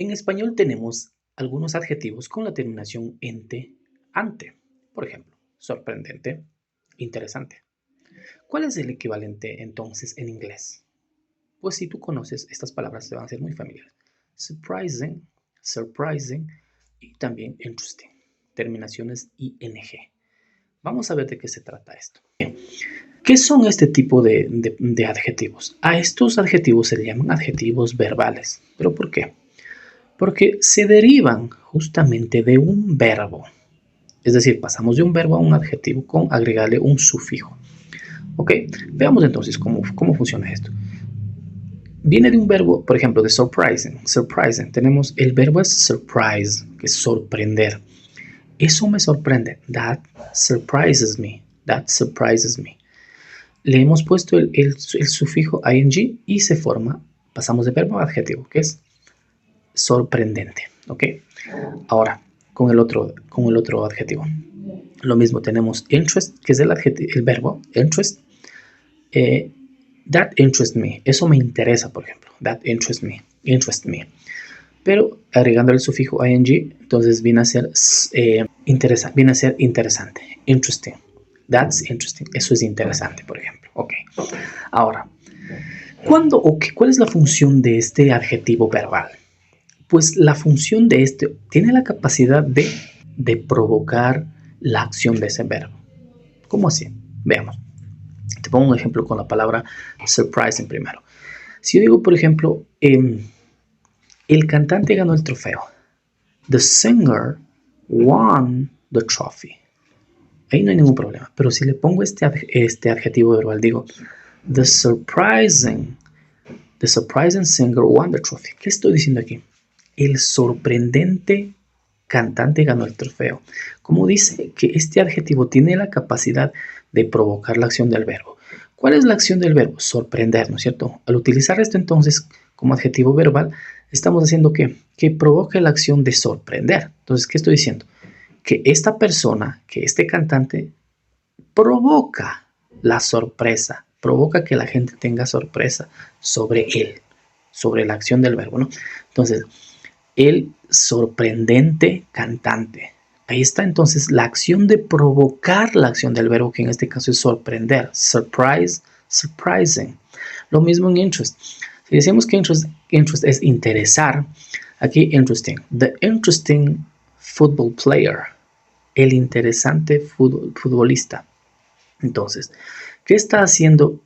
En español tenemos algunos adjetivos con la terminación ente, ante. Por ejemplo, sorprendente, interesante. ¿Cuál es el equivalente entonces en inglés? Pues si tú conoces estas palabras te van a ser muy familiares. Surprising, surprising y también interesting. Terminaciones ing. Vamos a ver de qué se trata esto. ¿Qué son este tipo de adjetivos? A estos adjetivos se le llaman adjetivos verbales. ¿Pero por qué? Porque se derivan justamente de un verbo. Es decir, pasamos de un verbo a un adjetivo con agregarle un sufijo. ¿Ok? Veamos entonces cómo funciona esto. Viene de un verbo, por ejemplo, de surprising. Surprising. Tenemos el verbo es surprise, que es sorprender. Eso me sorprende. That surprises me. That surprises me. Le hemos puesto el sufijo ing y se forma, pasamos de verbo a adjetivo, que es sorprendente. ¿Ok? Ahora, con el otro adjetivo. Lo mismo, tenemos interest, que es el verbo, interest. That interests me. Eso me interesa, por ejemplo. That interests me. Interest me. Pero agregando el sufijo ing, entonces viene a ser interesante. Interesting. That's interesting. Eso es interesante, por ejemplo. Ok. Ahora, ¿cuál es la función de este adjetivo verbal? Pues la función de este tiene la capacidad de provocar la acción de ese verbo. ¿Cómo así? Veamos. Te pongo un ejemplo con la palabra surprising primero. Si yo digo, por ejemplo, el cantante ganó el trofeo. The singer won the trophy. Ahí no hay ningún problema. Pero si le pongo este adjetivo verbal, digo, the surprising singer won the trophy. ¿Qué estoy diciendo aquí? El sorprendente cantante ganó el trofeo. Como dice que este adjetivo tiene la capacidad de provocar la acción del verbo. ¿Cuál es la acción del verbo? Sorprender, ¿no es cierto? Al utilizar esto entonces como adjetivo verbal, estamos haciendo que provoque la acción de sorprender. Entonces, ¿qué estoy diciendo? Que esta persona, que este cantante, provoca la sorpresa, provoca que la gente tenga sorpresa sobre él, sobre la acción del verbo, ¿no? Entonces, el sorprendente cantante. Ahí está entonces la acción de provocar la acción del verbo, que en este caso es sorprender. Surprise, surprising. Lo mismo en interest. Si decimos que interest es interesar, aquí interesting. The interesting football player. El interesante futbolista. Entonces, ¿qué está haciendo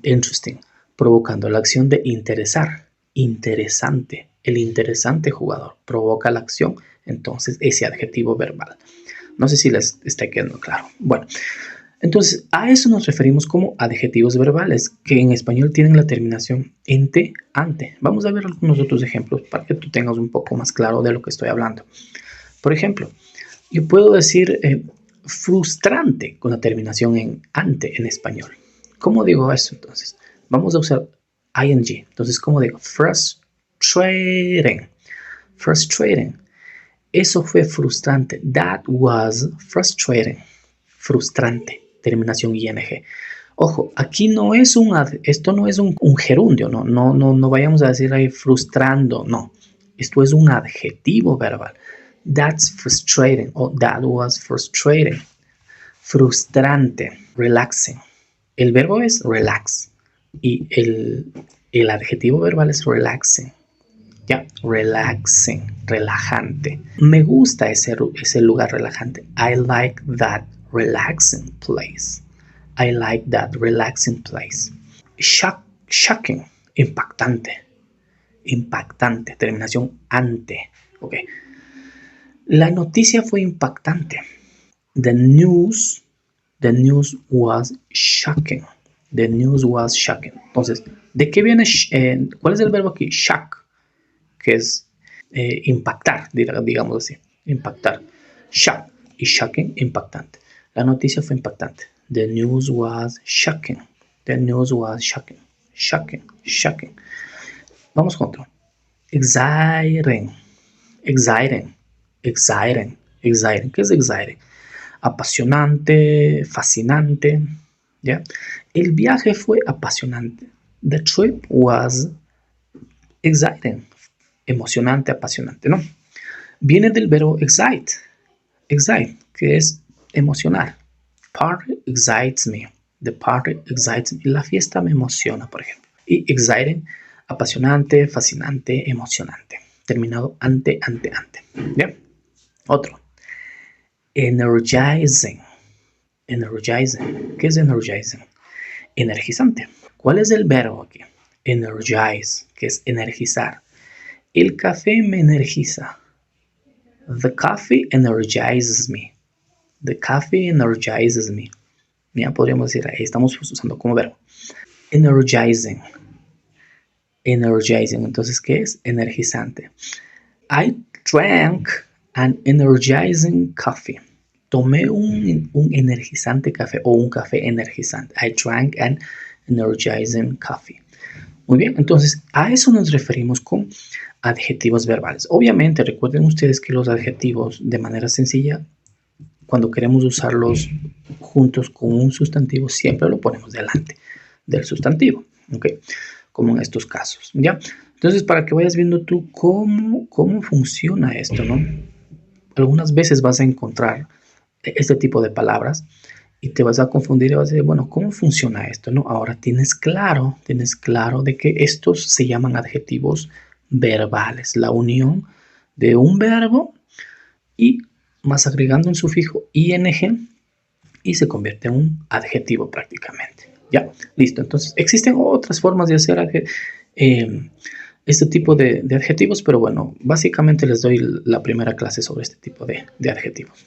interesting? Provocando la acción de interesar. Interesante. El interesante jugador provoca la acción, entonces ese adjetivo verbal. No sé si les está quedando claro. Bueno, entonces a eso nos referimos como adjetivos verbales, que en español tienen la terminación ente, ante. Vamos a ver algunos otros ejemplos para que tú tengas un poco más claro de lo que estoy hablando. Por ejemplo, yo puedo decir frustrante con la terminación en ante en español. ¿Cómo digo eso entonces? Vamos a usar ing. Entonces, ¿cómo digo? Frustrating. Frustrating. Eso fue frustrante. That was frustrating. Frustrante. Terminación ing. Ojo, aquí esto no es un gerundio, no vayamos a decir ahí frustrando, no. Esto es un adjetivo verbal. That's frustrating o that was frustrating. Frustrante, relaxing. El verbo es relax y el adjetivo verbal es relaxing. Ya, relaxing, relajante. Me gusta ese lugar relajante. I like that relaxing place. I like that relaxing place. Shocking, impactante. Impactante, terminación ante. Ok. La noticia fue impactante. The news was shocking. The news was shocking. Entonces, ¿de qué viene? ¿Cuál es el verbo aquí? Shock, que es impactar, digamos así. Impactar. Shock y shocking, impactante. La noticia fue impactante. The news was shocking. The news was shocking. Shocking, shocking. Vamos con otro. Exciting. Exciting. Exciting. Exciting. ¿Qué es exciting? Apasionante, fascinante. ¿Ya? El viaje fue apasionante. The trip was exciting. emocionante, apasionante, ¿no? Viene del verbo excite, que es emocionar. Party excites me. The party excites me. La fiesta me emociona, por ejemplo. Y exciting, apasionante, fascinante, emocionante. Terminado ante. ¿Bien? Otro. Energizing. ¿Qué es energizing? Energizante. ¿Cuál es el verbo aquí? Energize, que es energizar. El café me energiza. The coffee energizes me. The coffee energizes me. Ya podríamos decir, ahí estamos usando como verbo. Energizing. Entonces, ¿qué es? Energizante. I drank an energizing coffee. Tomé un energizante café o un café energizante. I drank an energizing coffee. Muy bien, entonces a eso nos referimos con adjetivos verbales. Obviamente, recuerden ustedes que los adjetivos, de manera sencilla, cuando queremos usarlos juntos con un sustantivo, siempre lo ponemos delante del sustantivo, ¿ok? Como en estos casos, ¿ya? Entonces, para que vayas viendo tú cómo funciona esto, ¿no? Algunas veces vas a encontrar este tipo de palabras y te vas a confundir y vas a decir, bueno, ¿cómo funciona esto, no? Ahora tienes claro de que estos se llaman adjetivos verbales, la unión de un verbo y más agregando un sufijo ing y se convierte en un adjetivo prácticamente. Ya, listo. Entonces, existen otras formas de hacer este tipo de adjetivos, pero bueno, básicamente les doy la primera clase sobre este tipo de adjetivos.